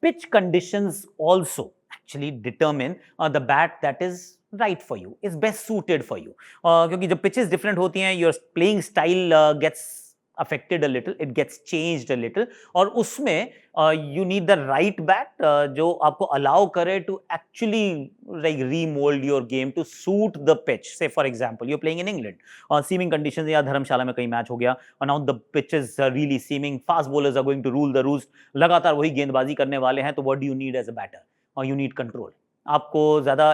pitch conditions also actually determine the bat that is right for you, is best suited for you. क्योंकि जब pitches different होती हैं, your playing style gets affected a little, it gets changed a little, और उसमें you need the right bat जो आपको allow करे to actually like remold your game to suit the pitch. Say for example, you're playing in England, seaming conditions, या धर्मशाला में कहीं match हो गया, और now the pitch is really seaming, fast bowlers are going to rule the roost, लगातार वही गेंदबाजी करने वाले हैं, तो what do you need as a batter? You need control. आपको ज़्यादा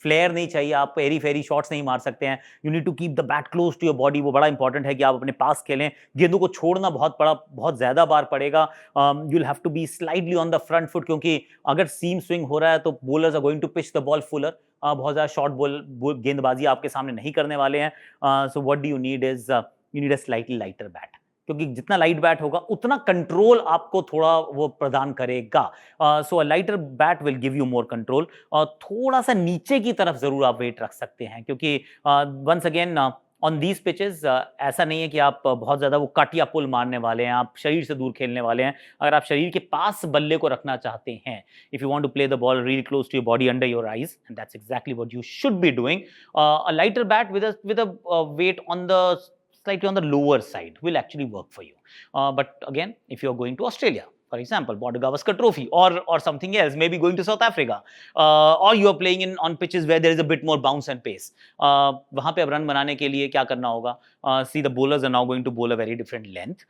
फ्लेयर नहीं चाहिए, आप एरी फेरी शॉट्स नहीं मार सकते हैं. You need to keep the bat close to your body. वो बड़ा इंपॉर्टेंट है कि आप अपने पास खेलें. गेंदों को छोड़ना बहुत ज़्यादा बार पड़ेगा. You will have to be slightly on the front foot, क्योंकि अगर सीम स्विंग हो रहा है तो bowlers are going to pitch the ball fuller. बहुत ज़्यादा शॉर्ट बॉल गेंदबाजी आपके सामने नहीं करने वाले हैं. So what do you need is you need a slightly lighter bat, क्योंकि जितना लाइट बैट होगा उतना कंट्रोल आपको थोड़ा वो प्रदान करेगा. So a lighter bat will give you more control. थोड़ा सा नीचे की तरफ जरूर आप वेट रख सकते हैं, क्योंकि once again on these pitches ऐसा नहीं है कि आप बहुत ज़्यादा वो कट या पुल मारने वाले हैं, आप शरीर से दूर खेलने वाले हैं. अगर आप शरीर के पास बल्ले को रखना चाहते हैं, if you want to play the ball really close to your body under your eyes, and that's exactly what you should be doing. A lighter bat with a weight on the slightly on the lower side will actually work for you. But again, if you're going to Australia, for example, Border Gavaskar Trophy, or something else, maybe going to South Africa, or you're playing on pitches where there is a bit more bounce and pace. वहाँ पे अब run बनाने के लिए क्या करना होगा? See, the bowlers are now going to bowl a very different length.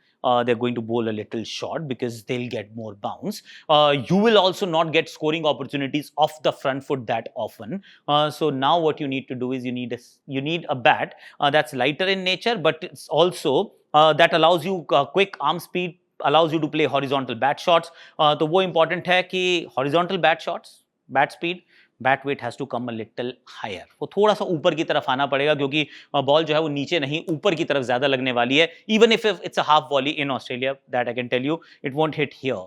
They're going to bowl a little short because they'll get more bounce. You will also not get scoring opportunities off the front foot that often. So now what you need to do is you need a bat that's lighter in nature, but it's also that allows you quick arm speed, allows you to play horizontal bat shots. तो वो important है कि horizontal bat shots, bat speed, bat weight has to come a little higher. वो थोड़ा सा ऊपर की तरफ आना पड़ेगा, क्योंकि बॉल जो है वो नीचे नहीं ऊपर की तरफ ज़्यादा लगने वाली है. Even if it's a half volley in Australia, that I can tell you, it won't hit here.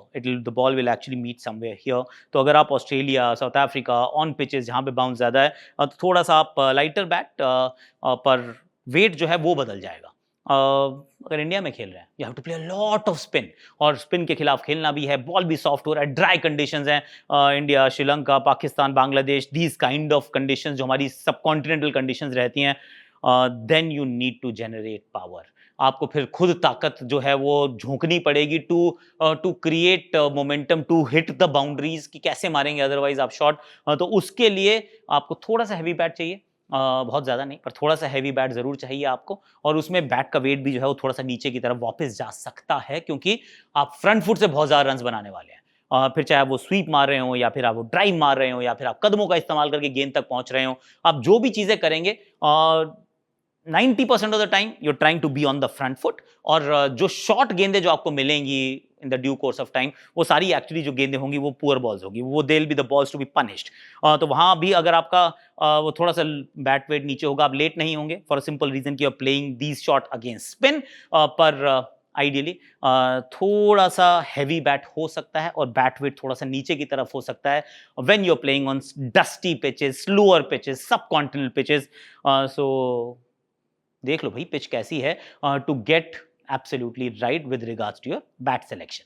The ball will actually meet somewhere here. तो अगर आप Australia, south Africa on pitches जहाँ पे बाउंस ज़्यादा है, तो थोड़ा सा आप लाइटर बैट पर वेट जो है वो बदल जाएगा. अगर इंडिया में खेल रहे हैं, you have to play a lot of spin, और स्पिन के खिलाफ खेलना भी है. बॉल भी सॉफ्ट हो रहा है, ड्राई कंडीशंस हैं. India, Sri Lanka, Pakistan, Bangladesh, these kind of conditions जो हमारी सब कॉन्टिनेंटल कंडीशंस रहती हैं, then you need to generate power. आपको फिर खुद ताकत जो है वो झोंकनी पड़ेगी to create momentum, to hit the boundaries, कि कैसे मारेंगे अदरवाइज आप शॉट. तो उसके लिए आपको थोड़ा सा हैवी बैट चाहिए. बहुत ज़्यादा नहीं, पर थोड़ा सा हैवी बैट ज़रूर चाहिए आपको. और उसमें बैट का वेट भी जो है वो थोड़ा सा नीचे की तरफ वापस जा सकता है, क्योंकि आप फ्रंट फुट से बहुत ज़्यादा रन्स बनाने वाले हैं. फिर चाहे आप वो स्वीप मार रहे हो, या फिर आप वो ड्राइव मार रहे हो, या फिर आप कदमों का इस्तेमाल करके गेंद तक पहुंच रहे हो, आप जो भी चीज़ें करेंगे 90% of the time you are trying to be on the front foot. और जो शॉर्ट गेंदें जो आपको मिलेंगी in the due course of time, वो सारी एक्चुअली जो गेंदें होंगी वो पुअर बॉल्स होगी. वो they will be the balls to be punished. तो वहाँ भी अगर आपका वो थोड़ा सा बैट वेट नीचे होगा, आप लेट नहीं होंगे, फॉर अ सिंपल रीजन कि you are playing these shot against spin. पर आइडियली थोड़ा सा हैवी बैट हो सकता है, और बैट वेट थोड़ा सा नीचे की तरफ हो सकता है when you are playing on dusty pitches, slower pitches, subcontinental pitches. So देख लो भाई पिच कैसी है to get absolutely right with regards to your bat selection.